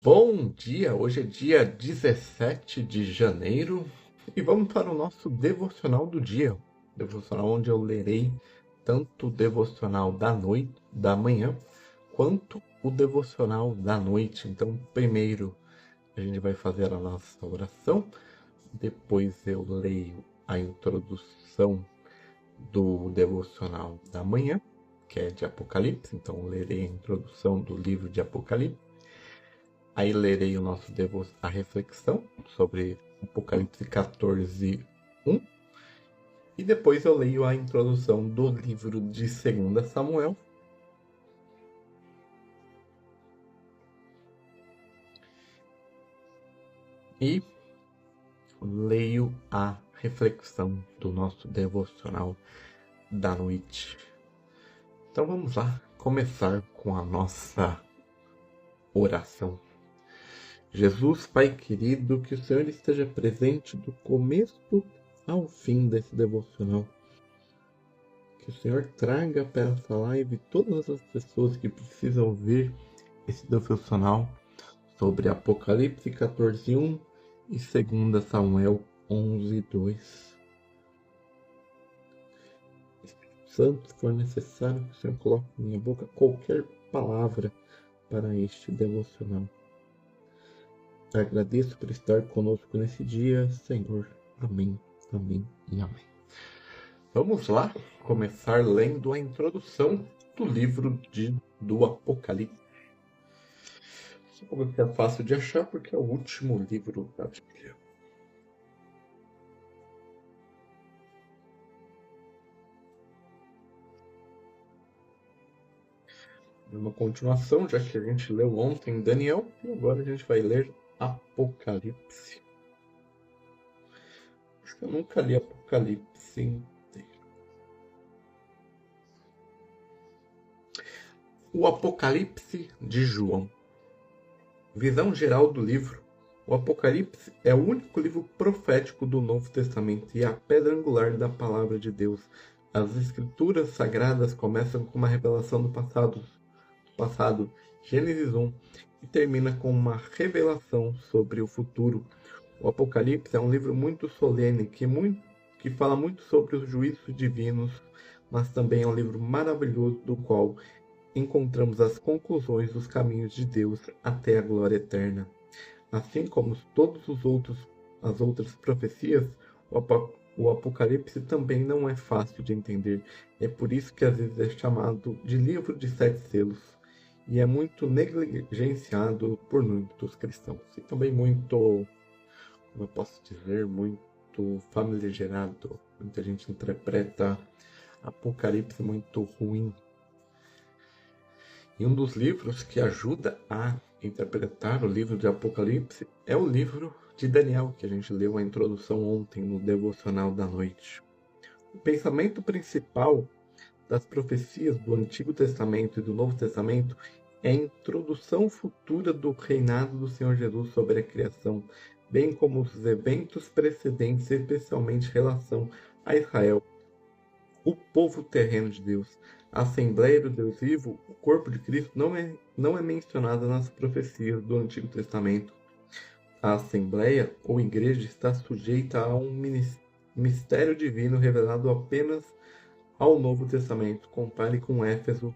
Bom dia, hoje é dia 17 de janeiro e vamos para o nosso devocional do dia. Devocional onde eu lerei tanto o devocional da noite, da manhã, quanto o devocional da noite. Então, primeiro a gente vai fazer a nossa oração, depois eu leio a introdução do devocional da manhã, que é de Apocalipse. Então, eu lerei a introdução do livro de Apocalipse. Aí lerei a reflexão sobre Apocalipse 14, 1. E depois eu leio a introdução do livro de 2 Samuel. E leio a reflexão do nosso devocional da noite. Então vamos lá começar com a nossa oração. Jesus, Pai querido, que o Senhor esteja presente do começo ao fim desse devocional. Que o Senhor traga para essa live todas as pessoas que precisam ouvir esse devocional sobre Apocalipse 14:1 e 2 Samuel 11:2. Espírito Santo, se for necessário que o Senhor coloque em minha boca qualquer palavra para este devocional. Agradeço por estar conosco nesse dia, Senhor. Amém, amém e amém. Vamos lá começar lendo a introdução do livro do Apocalipse. Como é fácil de achar porque é o último livro da Bíblia. É uma continuação, já que a gente leu ontem Daniel, e agora a gente vai ler Apocalipse. Acho que eu nunca li Apocalipse inteiro. O Apocalipse de João. Visão geral do livro. O Apocalipse é o único livro profético do Novo Testamento e é a pedra angular da palavra de Deus. As escrituras sagradas começam com uma revelação do passado, Gênesis 1, e termina com uma revelação sobre o futuro. O Apocalipse é um livro muito solene que fala muito sobre os juízos divinos, mas também é um livro maravilhoso do qual encontramos as conclusões dos caminhos de Deus até a glória eterna. Assim como as outras profecias, o Apocalipse também não é fácil de entender. É por isso que às vezes é chamado de livro de 7 selos e é muito negligenciado por muitos cristãos. E também muito, como eu posso dizer, muito familiarado. Muita gente interpreta Apocalipse muito ruim. E um dos livros que ajuda a interpretar o livro de Apocalipse é o livro de Daniel, que a gente leu a introdução ontem no devocional da noite. O pensamento principal das profecias do Antigo Testamento e do Novo Testamento é a introdução futura do reinado do Senhor Jesus sobre a criação, bem como os eventos precedentes, especialmente em relação a Israel, o povo terreno de Deus. A Assembleia do Deus Vivo, o corpo de Cristo, não é mencionada nas profecias do Antigo Testamento. A Assembleia, ou Igreja, está sujeita a um mistério divino revelado apenas ao Novo Testamento. Compare com Éfeso,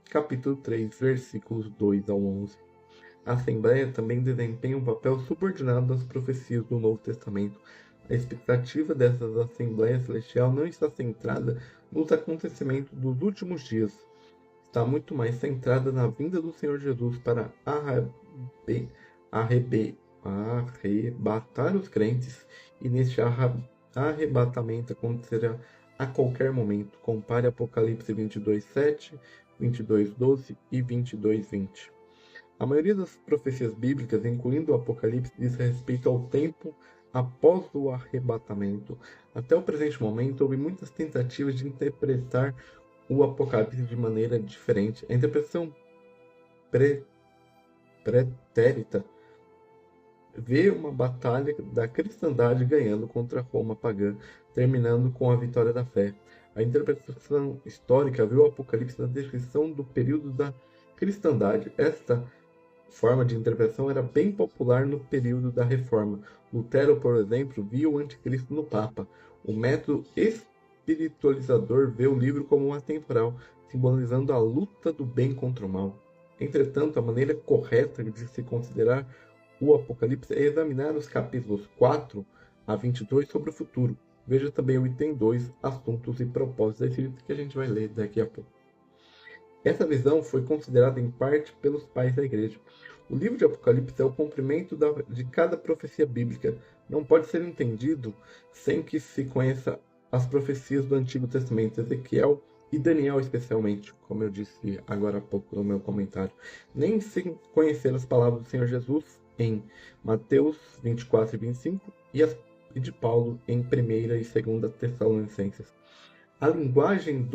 capítulo 3, versículos 2 ao 11. A Assembleia também desempenha um papel subordinado das profecias do Novo Testamento. A expectativa dessas Assembleias Celestial não está centrada nos acontecimentos dos últimos dias. Está muito mais centrada na vinda do Senhor Jesus para arrebatar os crentes, e neste arrebatamento acontecerá a qualquer momento. Compare Apocalipse 22:7, 22:12 e 22:20. A maioria das profecias bíblicas, incluindo o Apocalipse, diz respeito ao tempo após o arrebatamento. Até o presente momento, houve muitas tentativas de interpretar o Apocalipse de maneira diferente. A interpretação pretérita vê uma batalha da cristandade ganhando contra Roma pagã, terminando com a vitória da fé. A interpretação histórica vê o Apocalipse na descrição do período da cristandade. Esta forma de interpretação era bem popular no período da Reforma. Lutero, por exemplo, via o anticristo no Papa. O método espiritualizador vê o livro como atemporal, simbolizando a luta do bem contra o mal. Entretanto, a maneira correta de se considerar o Apocalipse é examinar os capítulos 4 a 22 sobre o futuro. Veja também o item 2, assuntos e propósitos da escrita, que a gente vai ler daqui a pouco. Essa visão foi considerada em parte pelos pais da igreja. O livro de Apocalipse é o cumprimento de cada profecia bíblica. Não pode ser entendido sem que se conheça as profecias do Antigo Testamento, Ezequiel e Daniel especialmente, como eu disse agora há pouco no meu comentário. Nem sem conhecer as palavras do Senhor Jesus em Mateus 24 e 25 e de Paulo em 1ª e 2ª Tessalonicenses. A linguagem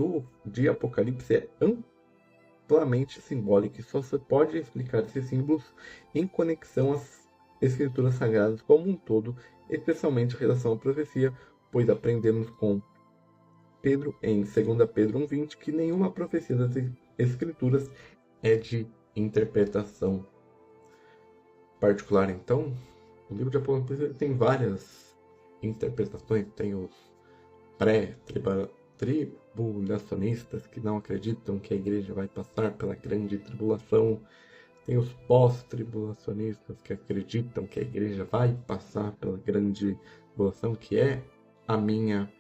de Apocalipse é amplamente simbólica e só se pode explicar esses símbolos em conexão às escrituras sagradas como um todo, especialmente em relação à profecia, pois aprendemos com Pedro em 2 Pedro 1,20 que nenhuma profecia das escrituras é de interpretação particular. Então, o livro de Apocalipse tem várias interpretações. Tem os pré-tribulacionistas que não acreditam que a igreja vai passar pela grande tribulação. Tem os pós-tribulacionistas que acreditam que a igreja vai passar pela grande tribulação, que é a minha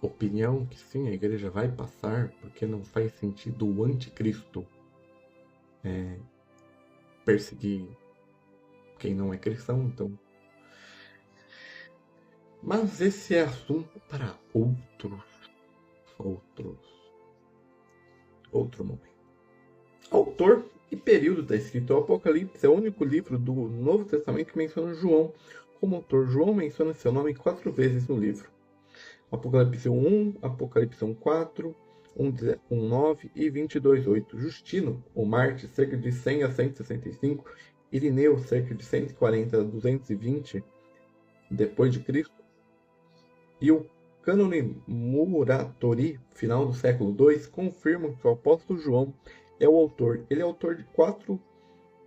opinião, que sim, a igreja vai passar, porque não faz sentido o anticristo perseguir quem não é cristão, então. Mas esse é assunto para outro momento. Autor e período da escrita. O Apocalipse é o único livro do Novo Testamento que menciona João como autor. João menciona seu nome 4 vezes no livro. Apocalipse 1, Apocalipse 1:4, 1:9 e 22:8. Justino, o Marte, cerca de 100 a 165, Irineu, cerca de 140 a 220 depois de Cristo, e o Cânone Muratori, final do século II, confirmam que o apóstolo João é o autor. Ele é autor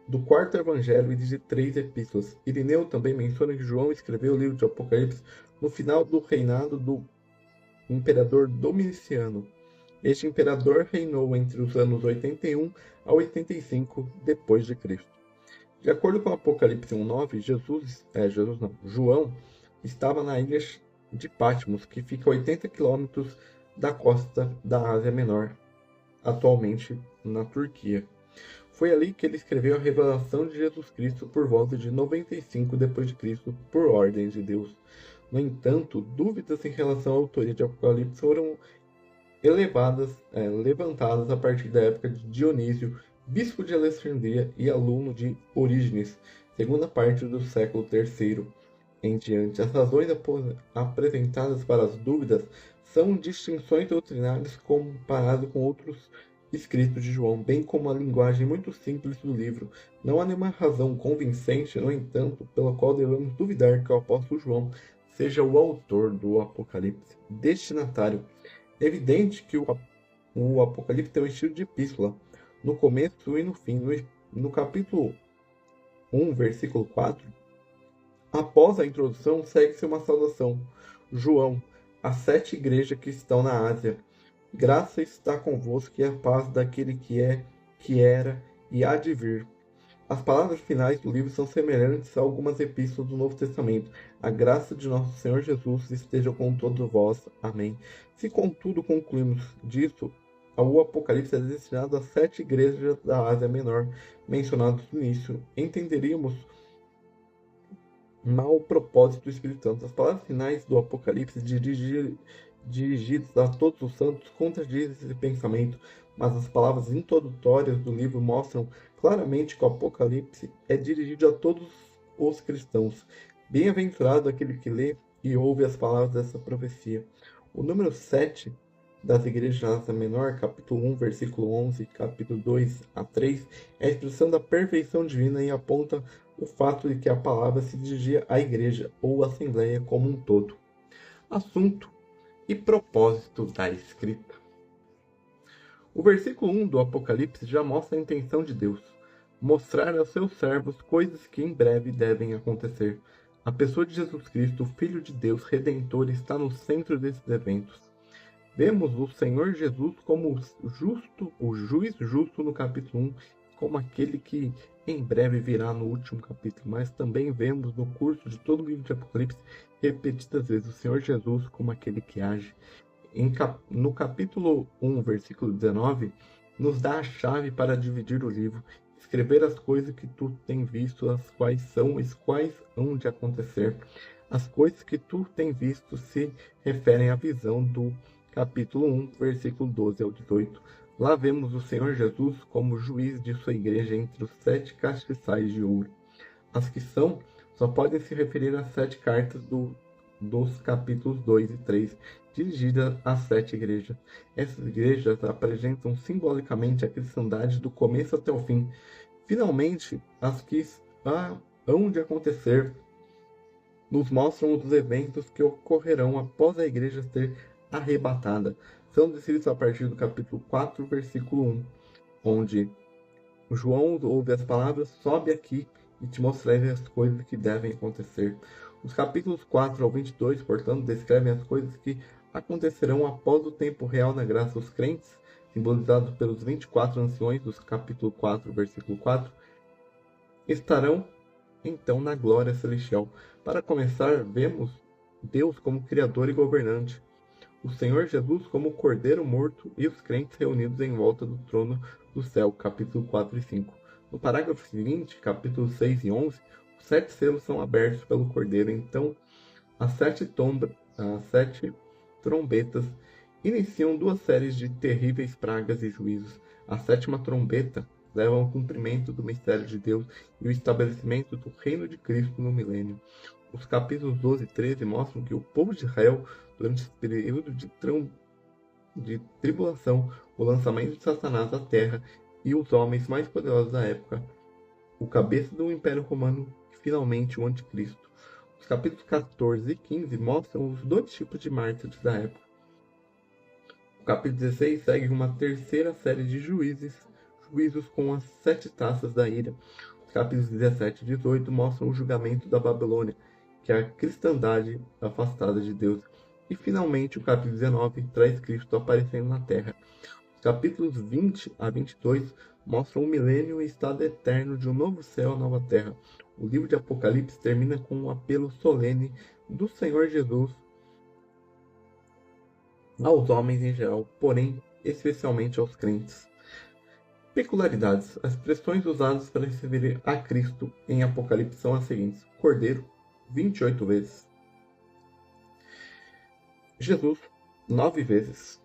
do quarto evangelho e de 3 epístolas. Irineu também menciona que João escreveu o livro de Apocalipse no final do reinado do imperador Domiciano. Este imperador reinou entre os anos 81 a 85 depois de Cristo. De acordo com Apocalipse 1:9, João estava na ilha de Patmos, que fica a 80 quilômetros da costa da Ásia Menor, atualmente na Turquia. Foi ali que ele escreveu a revelação de Jesus Cristo por volta de 95 d.C., por ordem de Deus. No entanto, dúvidas em relação à autoria de Apocalipse foram levantadas a partir da época de Dionísio, bispo de Alexandria e aluno de Orígenes, segunda parte do século III em diante. As razões apresentadas para as dúvidas são distinções doutrinárias comparado com outros escritos de João, bem como a linguagem muito simples do livro. Não há nenhuma razão convincente, no entanto, pela qual devemos duvidar que o apóstolo João seja o autor do Apocalipse. Destinatário. É evidente que o Apocalipse tem um estilo de epístola, no começo e no fim. No capítulo 1, versículo 4, após a introdução, segue-se uma saudação. João, as 7 igrejas que estão na Ásia. Graça está convosco e a paz daquele que é, que era e há de vir. As palavras finais do livro são semelhantes a algumas epístolas do Novo Testamento. A graça de nosso Senhor Jesus esteja com todos vós. Amém. Se contudo concluímos disso, o Apocalipse é destinado às 7 igrejas da Ásia Menor mencionadas no início, entenderíamos mal o propósito do Espírito Santo. As palavras finais do Apocalipse dirigidas a todos os santos contradizem esse pensamento, mas as palavras introdutórias do livro mostram claramente que o Apocalipse é dirigido a todos os cristãos. Bem-aventurado aquele que lê e ouve as palavras dessa profecia. O número 7 das igrejas da Ásia Menor, capítulo 1, versículo 11, capítulo 2 a 3, é a expressão da perfeição divina e aponta o fato de que a palavra se dirigia à igreja ou assembleia como um todo. Assunto e propósito da escrita. O versículo 1 do Apocalipse já mostra a intenção de Deus: mostrar aos seus servos coisas que em breve devem acontecer. A pessoa de Jesus Cristo, o Filho de Deus Redentor, está no centro desses eventos. Vemos o Senhor Jesus como o juiz justo no capítulo 1, como aquele que em breve virá no último capítulo, mas também vemos no curso de todo o livro de Apocalipse repetidas vezes o Senhor Jesus como aquele que age. No capítulo 1, versículo 19, nos dá a chave para dividir o livro, escrever as coisas que tu tem visto, as quais são, as quais hão de acontecer. As coisas que tu tem visto se referem à visão do capítulo 1, versículo 12 ao 18. Lá vemos o Senhor Jesus como juiz de sua igreja entre os 7 castiçais de ouro. As que são só podem se referir às 7 cartas dos capítulos 2 e 3, dirigidas às 7 igrejas. Essas igrejas apresentam simbolicamente a cristandade do começo até o fim. Finalmente, as que hão de acontecer nos mostram os eventos que ocorrerão após a igreja ser arrebatada. São descritos a partir do capítulo 4, versículo 1, onde João ouve as palavras: sobe aqui e te mostrarei as coisas que devem acontecer. Os capítulos 4 ao 22, portanto, descrevem as coisas que acontecerão após o tempo real na graça dos crentes, simbolizados pelos 24 anciões dos capítulo 4, versículo 4, estarão então na glória celestial. Para começar, vemos Deus como Criador e governante, o Senhor Jesus como o Cordeiro morto e os crentes reunidos em volta do trono do céu, capítulo 4 e 5. No parágrafo seguinte, capítulos 6 e 11, os 7 selos são abertos pelo Cordeiro. Então, as 7 trombetas iniciam 2 séries de terríveis pragas e juízos. A 7ª trombeta leva ao cumprimento do mistério de Deus e o estabelecimento do reino de Cristo no milênio. Os capítulos 12 e 13 mostram que o povo de Israel, durante esse período de tribulação, o lançamento de Satanás à terra e os homens mais poderosos da época, o cabeça do Império Romano e finalmente o Anticristo. Os capítulos 14 e 15 mostram os 2 tipos de mártires da época. O capítulo 16 segue uma terceira série de juízos com as 7 taças da ira. Os capítulos 17 e 18 mostram o julgamento da Babilônia, que é a cristandade afastada de Deus. E finalmente o capítulo 19 traz Cristo aparecendo na terra. Os capítulos 20 a 22 mostram o milênio e estado eterno de um novo céu e nova terra. O livro de Apocalipse termina com um apelo solene do Senhor Jesus aos homens em geral, porém especialmente aos crentes. Peculiaridades. As expressões usadas para se referir a Cristo em Apocalipse são as seguintes: Cordeiro, 28 vezes. Jesus, 9 vezes.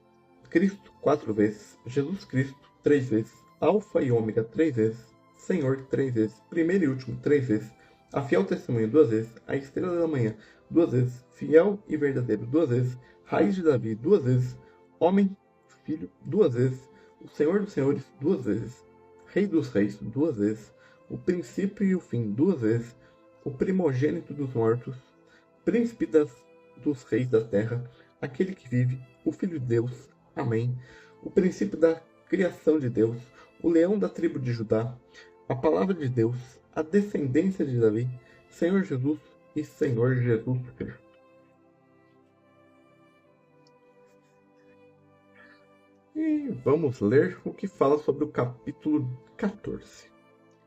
Cristo, 4 vezes. Jesus Cristo, 3 vezes. Alfa e Ômega, 3 vezes. Senhor, 3 vezes. Primeiro e último, 3 vezes. A fiel testemunha, 2 vezes. A estrela da manhã, 2 vezes. Fiel e verdadeiro, 2 vezes. Raiz de Davi, 2 vezes. Homem, filho, 2 vezes. O Senhor dos senhores, 2 vezes. Rei dos reis, 2 vezes. O princípio e o fim, 2 vezes. O primogênito dos mortos, príncipe dos reis da terra, aquele que vive, o Filho de Deus. Amém. O princípio da criação de Deus, o leão da tribo de Judá, a palavra de Deus, a descendência de Davi, Senhor Jesus e Senhor Jesus Cristo. E vamos ler o que fala sobre o capítulo 14.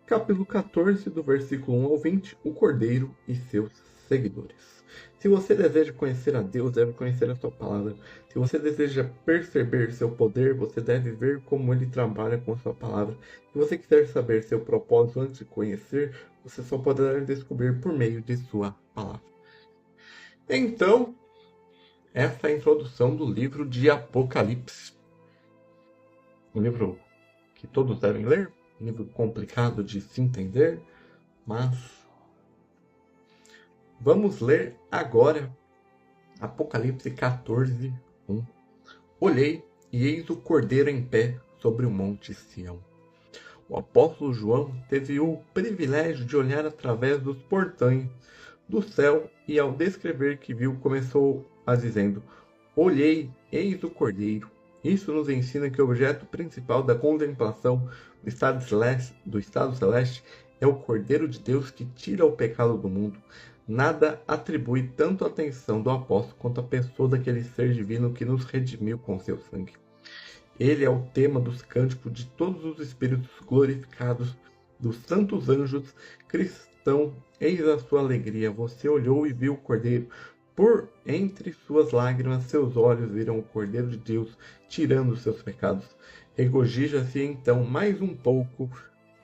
Capítulo 14, do versículo 1 ao 20, o Cordeiro e seus seguidores. Se você deseja conhecer a Deus, deve conhecer a sua palavra. Se você deseja perceber seu poder, você deve ver como ele trabalha com a sua palavra. Se você quiser saber seu propósito antes de conhecer, você só poderá descobrir por meio de sua palavra. Então, essa é a introdução do livro de Apocalipse. Um livro que todos devem ler, um livro complicado de se entender, mas vamos ler agora Apocalipse 14, 1. Olhei, e eis o Cordeiro em pé sobre o monte Sião. O apóstolo João teve o privilégio de olhar através dos portões do céu e, ao descrever que viu, começou a dizendo: olhei, eis o Cordeiro. Isso nos ensina que o objeto principal da contemplação do estado celeste é o Cordeiro de Deus que tira o pecado do mundo. Nada atribui tanto a atenção do apóstolo quanto a pessoa daquele ser divino que nos redimiu com seu sangue. Ele é o tema dos cânticos de todos os espíritos glorificados, dos santos anjos cristãos. Eis a sua alegria. Você olhou e viu o Cordeiro. Por entre suas lágrimas, seus olhos viram o Cordeiro de Deus, tirando os seus pecados. Regozija-se então mais um pouco,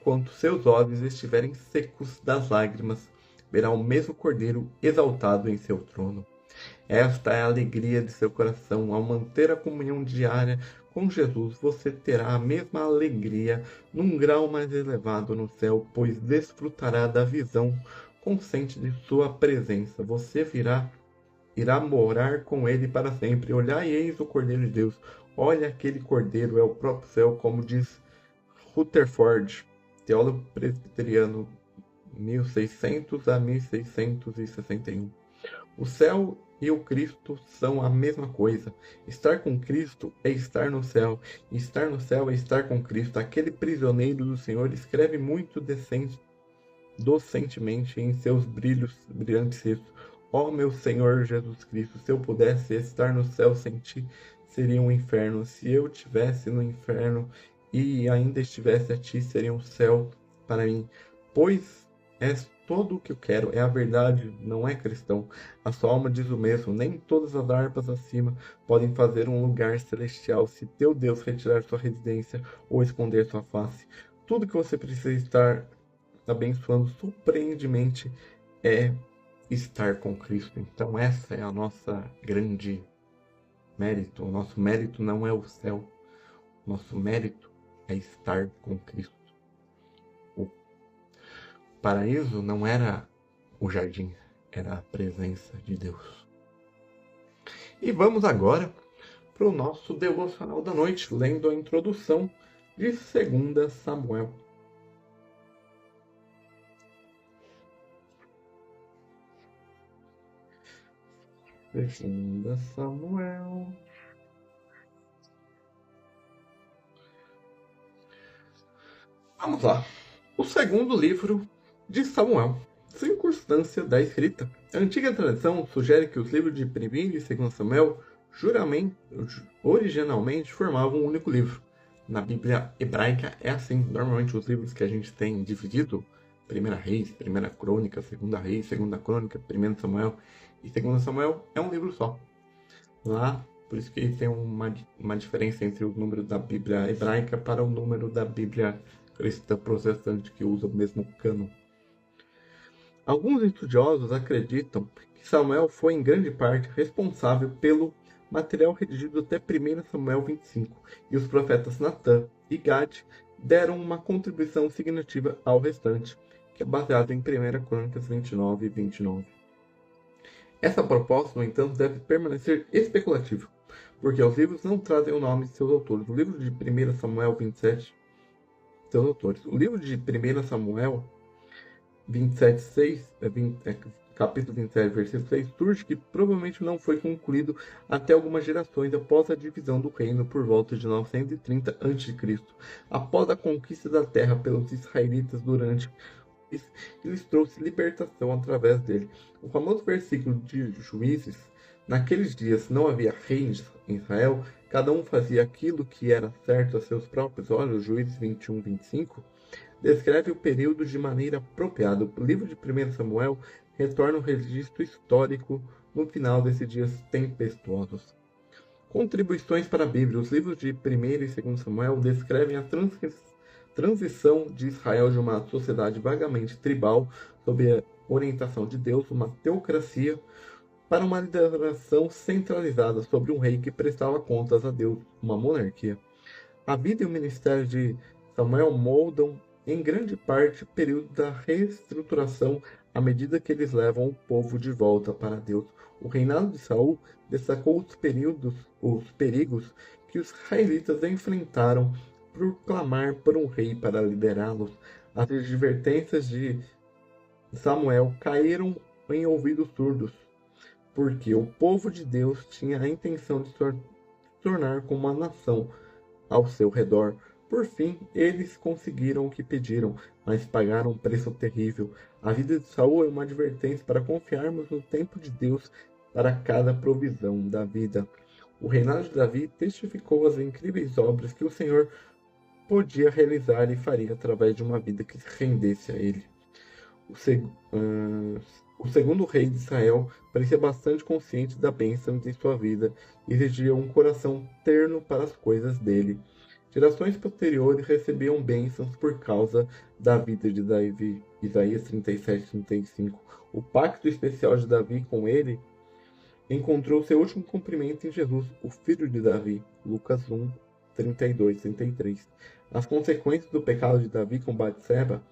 quando seus olhos estiverem secos das lágrimas, verá o mesmo Cordeiro exaltado em seu trono. Esta é a alegria de seu coração. Ao manter a comunhão diária com Jesus, você terá a mesma alegria num grau mais elevado no céu, pois desfrutará da visão consciente de sua presença. Você irá morar com ele para sempre. Olhai, eis o Cordeiro de Deus. Olha, aquele Cordeiro é o próprio céu, como diz Rutherford, teólogo presbiteriano, 1600 a 1661. O céu e o Cristo são a mesma coisa. Estar com Cristo é estar no céu. E estar no céu é estar com Cristo. Aquele prisioneiro do Senhor escreve muito docentemente em seus brilhantes textos. Ó meu Senhor Jesus Cristo, se eu pudesse estar no céu sem ti, seria um inferno. Se eu estivesse no inferno e ainda estivesse a ti, seria um céu para mim. Pois és todo o que eu quero, é a verdade, não é cristão. A sua alma diz o mesmo, nem todas as harpas acima podem fazer um lugar celestial se teu Deus retirar sua residência ou esconder sua face. Tudo que você precisa estar abençoando surpreendentemente é estar com Cristo. Então essa é a nossa grande mérito. O nosso mérito não é o céu. O nosso mérito é estar com Cristo. O paraíso não era o jardim, era a presença de Deus. E vamos agora para o nosso devocional da noite, lendo a introdução de 2 Samuel. Segunda Samuel. Vamos lá. O segundo livro de Samuel. Circunstância da escrita. A antiga tradição sugere que os livros de 1º e 2 Samuel originalmente formavam um único livro. Na Bíblia hebraica é assim. Normalmente os livros que a gente tem dividido, 1 Reis, 1 Crônica, 2 Reis, 2 Crônica, 1 Samuel e 2 Samuel é um livro só. Lá, por isso que tem uma diferença entre o número da Bíblia hebraica para o número da Bíblia cristã protestante, que usa o mesmo cânon. Alguns estudiosos acreditam que Samuel foi em grande parte responsável pelo material redigido até 1 Samuel 25, e os profetas Natã e Gad deram uma contribuição significativa ao restante, que é baseado em 1 Crônicas 29 e 29. Essa proposta, no entanto, deve permanecer especulativa, porque os livros não trazem o nome de seus autores. O livro de 1 Samuel 27, seus autores. O livro de 1 Samuel 27:6, capítulo 27, versículo 6, surge que provavelmente não foi concluído até algumas gerações após a divisão do reino por volta de 930 a.C., após a conquista da terra pelos israelitas durante lhes trouxe libertação através dele. O famoso versículo de Juízes: naqueles dias não havia rei em Israel, cada um fazia aquilo que era certo a seus próprios olhos, Juízes 21:25, descreve o período de maneira apropriada. O livro de 1 Samuel retorna um registro histórico no final desses dias tempestuosos. Contribuições para a Bíblia. Os livros de 1 e 2 Samuel descrevem a transição de Israel de uma sociedade vagamente tribal, sob a orientação de Deus, uma teocracia, para uma lideração centralizada sobre um rei que prestava contas a Deus, uma monarquia. A vida e o ministério de Samuel moldam, em grande parte, o período da reestruturação à medida que eles levam o povo de volta para Deus. O reinado de Saul destacou os perigos que os israelitas enfrentaram por clamar por um rei para liderá-los. As advertências de Samuel caíram em ouvidos surdos, porque o povo de Deus tinha a intenção de tornar como uma nação ao seu redor. Por fim, eles conseguiram o que pediram, mas pagaram um preço terrível. A vida de Saul é uma advertência para confiarmos no tempo de Deus para cada provisão da vida. O reinado de Davi testificou as incríveis obras que o Senhor podia realizar e faria através de uma vida que se rendesse a ele. O segundo rei de Israel parecia bastante consciente da bênção de sua vida e exigia um coração terno para as coisas dele. Gerações posteriores recebiam bênçãos por causa da vida de Davi. Isaías 37:35. O pacto especial de Davi com ele encontrou seu último cumprimento em Jesus, o filho de Davi. Lucas 1:32-33. As consequências do pecado de Davi com Batseba,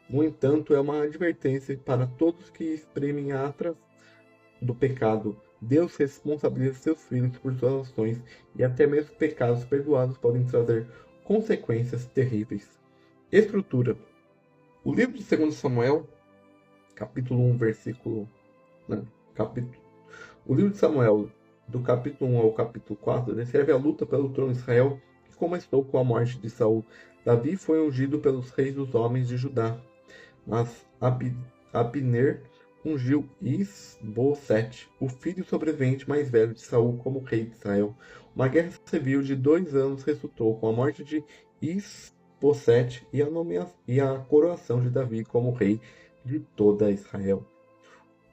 no entanto, é uma advertência para todos que exprimem a atração do pecado. Deus responsabiliza seus filhos por suas ações e até mesmo pecados perdoados podem trazer consequências terríveis. Estrutura. O livro de 2 Samuel, capítulo 1, versículo... O livro de Samuel, do capítulo 1 ao capítulo 4, descreve a luta pelo trono de Israel que começou com a morte de Saul. Davi foi ungido pelos reis dos homens de Judá, mas Abner ungiu Is-Bosete, o filho sobrevivente mais velho de Saul, como rei de Israel. Uma guerra civil de 2 anos resultou com a morte de Is-Bosete e a coroação de Davi como rei de toda Israel.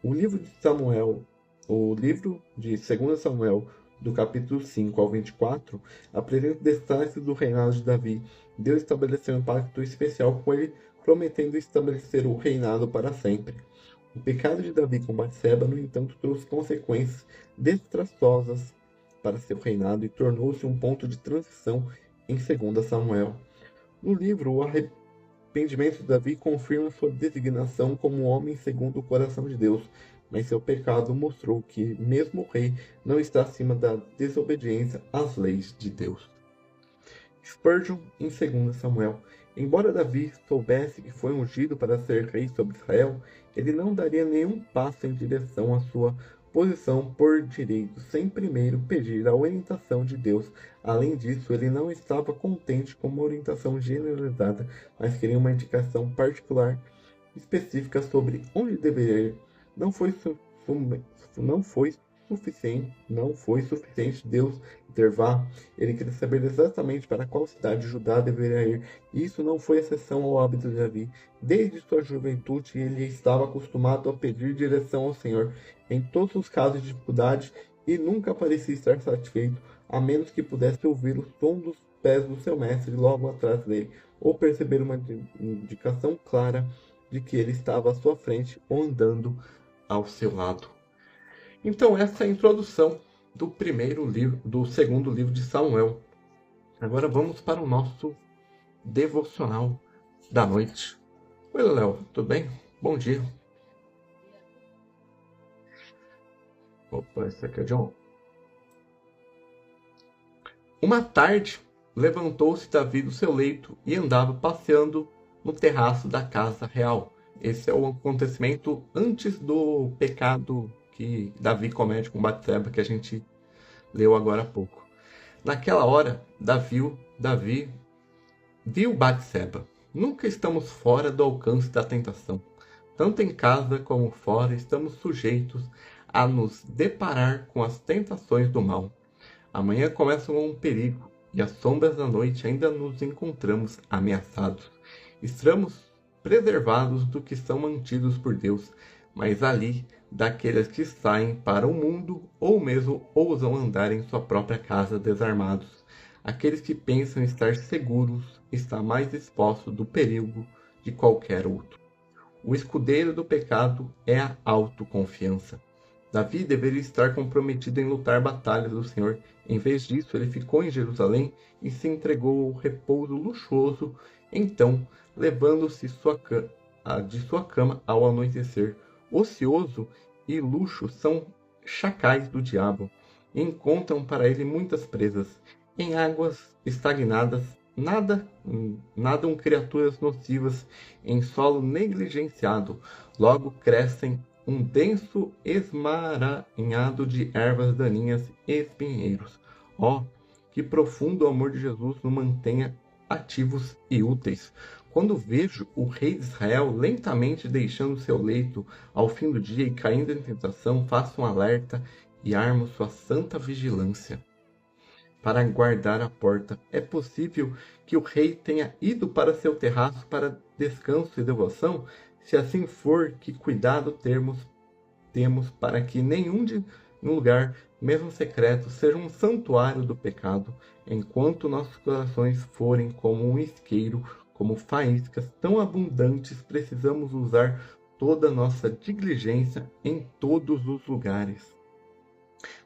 O livro de 2 Samuel, do capítulo 5 ao 24, apresenta detalhes do reinado de Davi. Deus estabeleceu um pacto especial com ele, prometendo estabelecer o reinado para sempre. O pecado de Davi com Batseba, no entanto, trouxe consequências desastrosas para seu reinado e tornou-se um ponto de transição em 2 Samuel. No livro, o arrependimento de Davi confirma sua designação como homem segundo o coração de Deus, mas seu pecado mostrou que mesmo o rei não está acima da desobediência às leis de Deus. Spurgeon em 2 Samuel. Embora Davi soubesse que foi ungido para ser rei sobre Israel, ele não daria nenhum passo em direção à sua posição por direito, sem primeiro pedir a orientação de Deus. Além disso, ele não estava contente com uma orientação generalizada, mas queria uma indicação particular específica sobre onde deveria ir. Não foi suficiente Deus intervir. Ele queria saber exatamente para qual cidade de Judá deveria ir. E isso não foi exceção ao hábito de Davi. Desde sua juventude, ele estava acostumado a pedir direção ao Senhor em todos os casos de dificuldade e nunca parecia estar satisfeito, a menos que pudesse ouvir o som dos pés do seu mestre logo atrás dele, ou perceber uma indicação clara de que ele estava à sua frente ou andando ao seu lado. Então, essa é a introdução do segundo livro de Samuel. Agora vamos para o nosso devocional da noite. Oi, Léo, tudo bem? Bom dia. Opa, esse aqui é John. Uma tarde, levantou-se Davi do seu leito e andava passeando no terraço da casa real. Esse é o acontecimento antes do pecado que Davi comete com Batseba, que a gente leu agora há pouco. Naquela hora, Davi viu Batseba. Nunca estamos fora do alcance da tentação. Tanto em casa como fora, estamos sujeitos a nos deparar com as tentações do mal. Amanhã começa um perigo, e às sombras da noite ainda nos encontramos ameaçados. Estamos preservados do que são mantidos por Deus, mas ali daqueles que saem para o mundo ou mesmo ousam andar em sua própria casa desarmados. Aqueles que pensam estar seguros estão mais expostos do perigo de qualquer outro. O escudeiro do pecado é a autoconfiança. Davi deveria estar comprometido em lutar batalhas do Senhor. Em vez disso, ele ficou em Jerusalém e se entregou ao repouso luxuoso. Então, levando-se de sua cama ao anoitecer. Ocioso e luxo são chacais do diabo. Encontram para ele muitas presas. Em águas estagnadas, nadam criaturas nocivas. Em solo negligenciado, logo crescem um denso esmaranhado de ervas daninhas e espinheiros. que profundo amor de Jesus nos mantenha ativos e úteis. Quando vejo o rei de Israel lentamente deixando seu leito ao fim do dia e caindo em tentação, faço um alerta e armo sua santa vigilância para guardar a porta. É possível que o rei tenha ido para seu terraço para descanso e devoção? Se assim for, que cuidado temos para que nenhum lugar, mesmo secreto, seja um santuário do pecado, enquanto nossos corações forem como um isqueiro, como faíscas tão abundantes, precisamos usar toda a nossa diligência em todos os lugares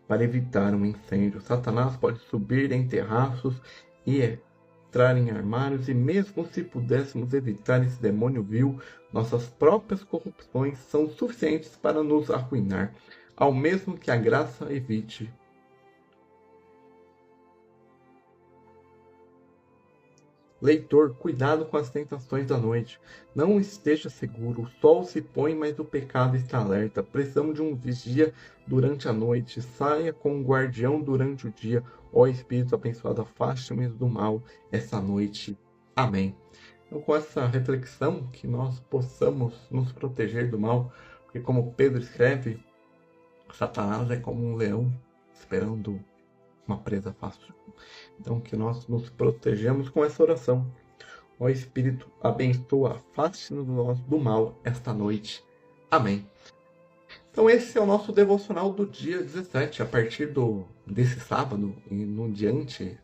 para evitar um incêndio. Satanás pode subir em terraços e entrar em armários, e mesmo se pudéssemos evitar esse demônio vil, nossas próprias corrupções são suficientes para nos arruinar, ao mesmo que a graça evite. Leitor, cuidado com as tentações da noite. Não esteja seguro. O sol se põe, mas o pecado está alerta. Precisamos de um vigia durante a noite. Saia com um guardião durante o dia. Ó Espírito abençoado, afaste-me do mal essa noite. Amém. Então, com essa reflexão, que nós possamos nos proteger do mal, porque como Pedro escreve, Satanás é como um leão esperando uma presa fácil. Então, que nós nos protejamos com essa oração. Ó Espírito, abençoa, afaste-nos do mal esta noite. Amém. Então, esse é o nosso devocional do dia 17. A partir desse sábado e no diante,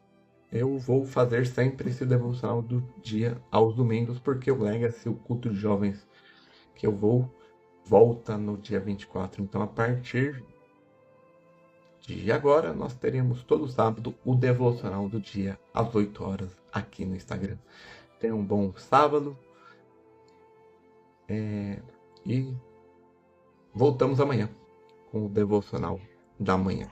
eu vou fazer sempre esse devocional do dia aos domingos, porque o Legacy, o culto de jovens que eu vou, volta no dia 24. Então, a partir de agora, nós teremos todo sábado o devocional do dia às 8 horas aqui no Instagram. Tenha um bom sábado e voltamos amanhã com o devocional da manhã.